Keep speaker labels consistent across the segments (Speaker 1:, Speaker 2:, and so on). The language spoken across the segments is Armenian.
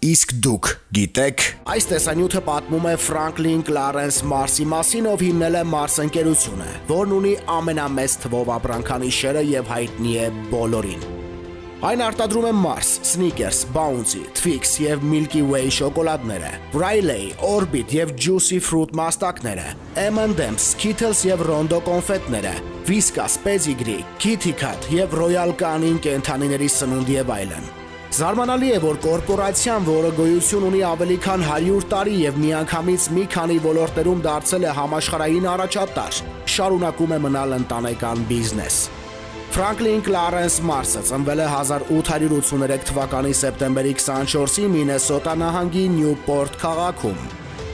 Speaker 1: Իսկ դուք գիտեք, այս տեսանյութը պատմում է Ֆրանկլին Կլարենս Մարսի մասին, ով հիմնել է Մարս ընկերությունը, որն ունի ամենամեծ թվով ապրանքանիշերը եւ հայտնի է բոլորին։ Այն արտադրում է Mars, Snickers, Bounty, Twix եւ Milky Way շոկոլադները, Riley, Orbit եւ Juicy Fruit մաստակները, M&M's, Skittles եւ Rondo կոնֆետները, Whiskas, Pedigree, Kitty Cat եւ Royal Canin կենդանիների սնունդ եւ այլն։ Զարմանալի է, որ կորպորացիան, որը գոյություն ունի ավելի քան 100 տարի եւ միանգամից մի քանի ոլորտերում դարձել է համաշխարհային առաջատար, շարունակում է մնալ ընտանեկան բիզնես։ Ֆրանկլին Կլարենս Մարսը ծնվել է 1883 թվականի սեպտեմբերի 24-ի Մինեսոտա նահանգի Նյուպորտ քաղաքում։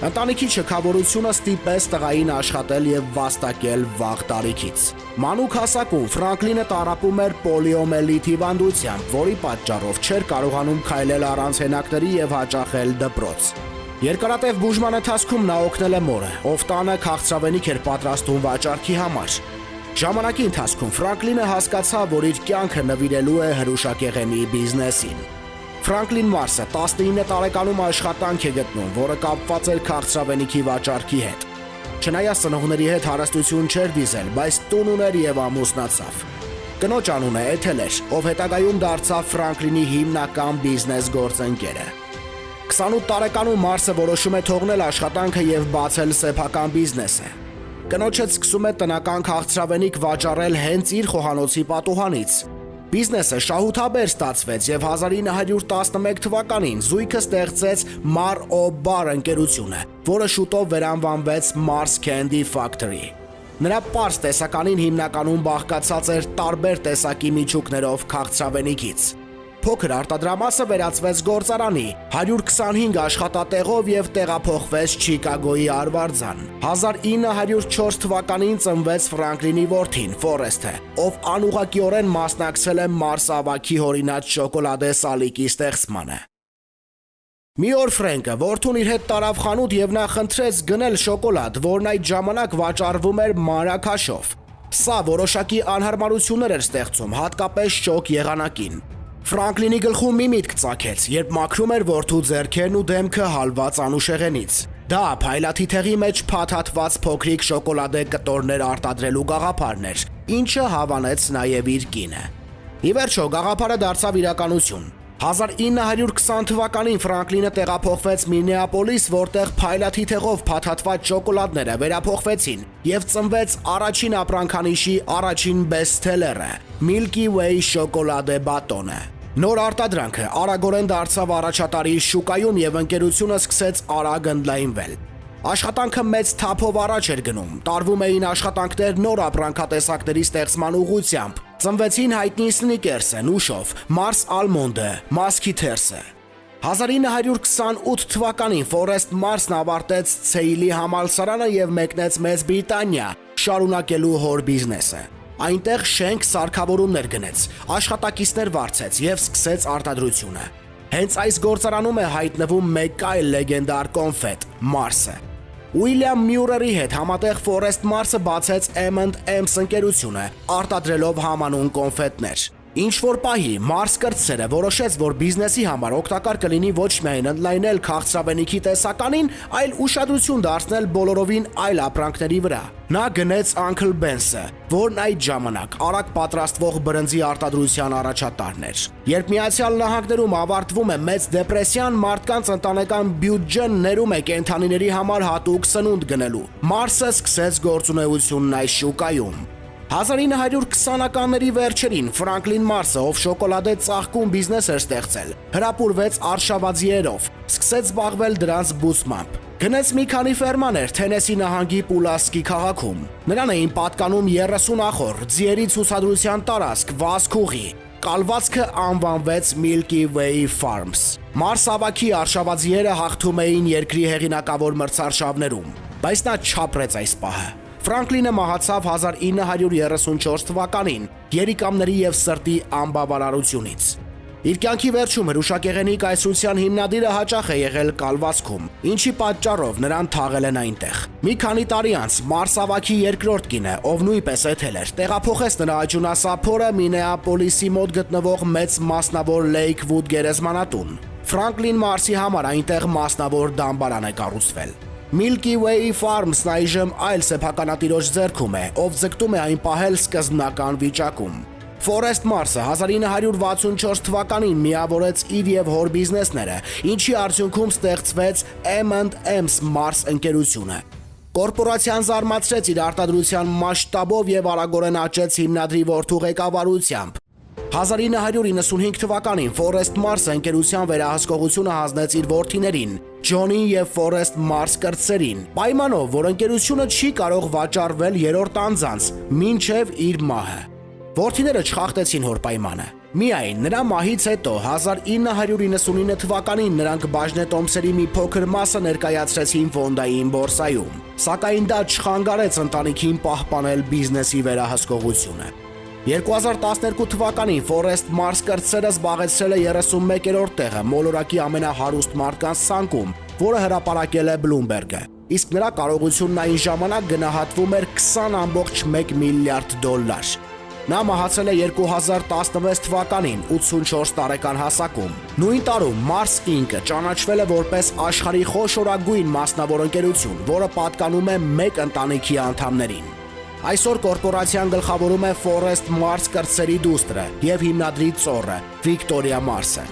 Speaker 1: Ընտանիքի չքավորությունը ստիպեց տղային աշխատել եւ վաստակել վաղ տարիքից։ Մանուկ հասակում Ֆրանկլինը տառապում էր պոլիոմելիտ հիվանդությամբ, որի պատճառով չէր կարողանում քայլել առանց հենակների եւ հաճախել դպրոց։ Երկարատև բուժման ընթացքում նա օգնել է մորը, ով տանը քաղցրավենիք էր պատրաստում վաճառքի համար։ Ժամանակի ընթացքում Ֆրանկլինը հասկացավ, որ իր կյանքը նվիրելու է հրուշակեղենի բիզնեսին։ Ֆրանկլին Մարսը 19 տարեկանում աշխատանք է գտնում, որը կապված էր քաղցրավենիքի վաճառքի հետ։ Չնայած ծնողների հետ հարստություն չէր դիզել, բայց տուն ուներ եւ ամուսնացավ։ Կնոջ անունը Էթել էր, ով հետագայում դարձավ Ֆրանկլինի հիմնական բիզնես գործընկերը։ 28 տարեկանում Մարսը որոշում է թողնել աշխատանքը եւ բացել սեփական բիզնեսը։ Կնոջը սկսում է տնական քաղցրավենիք վաճառել հենց իր խոհանոցի պատուհանից։ Բիզնեսը շահութաբեր ստացվեց եւ 1911 թվականին զույգը ստեղծեց Mar-O-Bar ընկերությունը, որը շուտով վերանվանվեց Mars Candy Factory։ Նրա պարզ տեսականին հիմնականում բաղկացած էր տարբեր տեսակի միջուկներով քաղցրավենիքից։ Փոքր արտադրամասը վերածվեց գործարանի, 125 աշխատատեղով եւ տեղափոխվեց Չիկագոյի արվարձան։ 1904 թվականին ծնվեց Ֆրանկլինի որդին Ֆորեսթը, ով անուղղակիորեն մասնակցել է Մարս ավագի հորինած շոկոլադե սալիկի ստեղծմանը։ Մի օր Ֆրենկը որդուն իր հետ տարավ խանութ եւ նա խնդրեց գնել շոկոլադ, որն այդ ժամանակ վաճառվում էր մանրաքաշով։ Սա որոշակի անհարմարություններ էր ստեղծում, հատկապես շոկ եղանակին։ Ֆրանկլինի գլխում մի միտք ծագեց, երբ մաքրում էր որդու ձեռքերն ու դեմքը հալված անուշեղենից։ Դա փայլաթիթեղի մեջ փաթաթված փոքրիկ շոկոլադե կտորներ արտադրելու գաղափարն էր, ինչը հավանեց նաև իր կինը։ Ի վերջո գաղափարը դարձավ իրականություն։ 1920 թվականին Ֆրանկլինը տեղափոխվեց Մինեապոլիս, որտեղ փայլաթիթեղով փաթաթված շոկոլադները վերափոխվեցին եւ ծնվեց առաջին ապրանքանիշի առաջին բեսթսելերը՝ Milky Way շոկոլադե բատոնը։ Նոր արտադրանքը արագորեն դարձավ առաջատարի շուկայում եւ ընկերությունը սկսեց արագ ընդլայնվել։ Աշխատանքը մեծ թափով առաջ էր գնում, տարվում էին աշխատանքներ նոր ապրանքատեսակների ստեղծման ուղղությամբ։ Ծնվեցին հայտնի Snickers-ը, Նուշով, Mars Almond-ը, Musketeers-ը։ 1928 թվականին Ֆորեսթ Մարսն ավարտեց Ցեյլի համալսարանը եւ մեկնեց Մեծ Բրիտանիա, շարունակելու հոր բիզնեսը։ Այնտեղ շենք սարքավորումներ գնեց, աշխատակիցներ վարձեց եւ սկսեց արտադրությունը։ Հենց այս գործարանում է հայտնվում մեկ այլ լեգենդար կոնֆետ՝ Մարսը։ Ուիլյամ Մյուրերի հետ համատեղ Ֆորեսթ Մարսը բացեց M&M's ընկերությունը, արտադրելով համանուն կոնֆետներ։ Ինչ որ պահի Մարս կրտսերը որոշեց, որ բիզնեսի համար օգտակար կլինի ոչ միայն ընդլայնել քաղցրավենիքի տեսականին, այլ ուշադրություն դարձնել բոլորովին այլ ապրանքների վրա։ Նա գնեց Uncle Ben's-ը, որն այդ ժամանակ արագ պատրաստվող բրնձի արտադրության առաջատարն էր։ Երբ Միացյալ Նահանգներում ավարտվում է մեծ դեպրեսիան, մարդկանց ընտանեկան բյուջեն ներում է կենդանիների համար հատուկ սնունդ գնելու։ Մարսը սկսեց գործունեությունն այս շուկայում։ 1920-ականների վերջերին Ֆրանկլին Մարսը, ով շոկոլադե ծաղկում բիզնես էր ստեղծել, հրապուրվեց արշավաձիերով, սկսեց զբաղվել դրանց բուծմամբ։ Գնեց մի քանի ֆերմաներ Թենեսի նահանգի Պուլասկի քաղաքում։ Նրան էին պատկանում 30 ախոր, ձիերի ցուցադրության տարածք, վազքուղի։ Կալվածքը անվանվեց Milky Way Farms։ Մարս ավագի արշավաձիերը հաղթում էին երկրի հեղինակավոր մրցարշավներում, բայց նա չապրեց այս պահը։ Ֆրանկլինը մահացավ 1934 թվականին երիկամների եւ սրտի անբավարարությունից։ Իր կյանքի վերջում հրուշակեղենի կայսրության հիմնադիրը հաճախ է եղել կալվածքում, ինչի պատճառով նրան թաղել են այնտեղ։ Մի քանի տարի անց Մարս ավագի երկրորդ կինը, ով նույնպես Էթել էր, տեղափոխեց նրա աջունասափորը Մինեապոլիսի մոտ գտնվող մեծ մասնավոր Լեյքվուդ գերեզմանատուն։ Ֆրանկլին Մարսի համար այնտեղ մասնավոր դամբարան է կառուցվել։ Milky Way Farms-ն այժմ այլ սեփականատիրոջ ձեռքում է, ով ձգտում է այն պահել սկզբնական վիճակում։ Forest Mars-ը 1964 թվականին միավորեց իր եւ հոր բիզնեսները, ինչի արդյունքում ստեղծվեց M&M's Mars ընկերությունը։ Կորպորացիան զարմացրեց իր արտադրության մասշտաբով եւ արագորեն աճեց հիմնադրի որդու ղեկավարությամբ։ 1995 թվականին Forest Mars-ը ընկերության վերահսկողությունը հանձնեց իր որդիներին՝ Ջոնի եւ Forest Mars կրտսերին, պայմանով, որ ընկերությունը չի կարող վաճառվել երրորդ անձանց, մինչև իր մահը։ Որդիները չխախտեցին հոր պայմանը։ Միայն նրա մահից հետո 1999 թվականին նրանք բաժնետոմսերի մի փոքր մասը ներկայացրեցին ֆոնդային բորսայում, սակայն դա չխանգարեց ընտանիքին պահպանել բիզնեսի վերահսկողությունը։ 2012 թվականին Forest Mars կրտսերը զբաղեցրել է 31-րդ տեղը մոլորակի ամենահարուստ մարդկանց ցանկում, որը հրապարակել է Bloomberg-ը, իսկ նրա կարողությունն այն ժամանակ գնահատվում էր $20.1 միլիարդ։ Նա մահացել է 2016 թվականին 84 տարեկան հասակում։ Նույն տարում Mars Inc-ը ճանաչվել է որպես աշխարհի խոշորագույն մասնավոր ընկերություն, որը պատկանում է մեկ ընտանիքի անդամներին։ Այսօր կորպորացիան գլխավորում է Forest Mars կրտսերի դուստրը եւ հիմնադրի ծոռը Վիկտորիա Մարսը։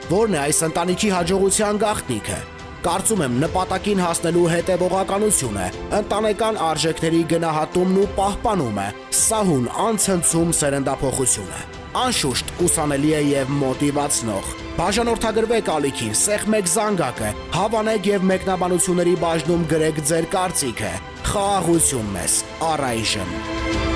Speaker 1: Որն է այս ընտանիքի հաջողության գաղտնիքը։ Կարծում եմ նպատակին հասնելու հետևողականությունը, ընտանեկան արժեքների գնահատումն ու պահպանումը, սահուն անցնցում սերնդափոխությունը։ Անշուշտ ուսանելի է եւ մոտիվացնող։ Բաժանորդագրվեք ալիքին, սեղմեք զանգակը, հավանեք եւ մեկնաբանությունների բաժնում գրեք ձեր կարծիքը։ Խաղաղություն մեզ առայժմ։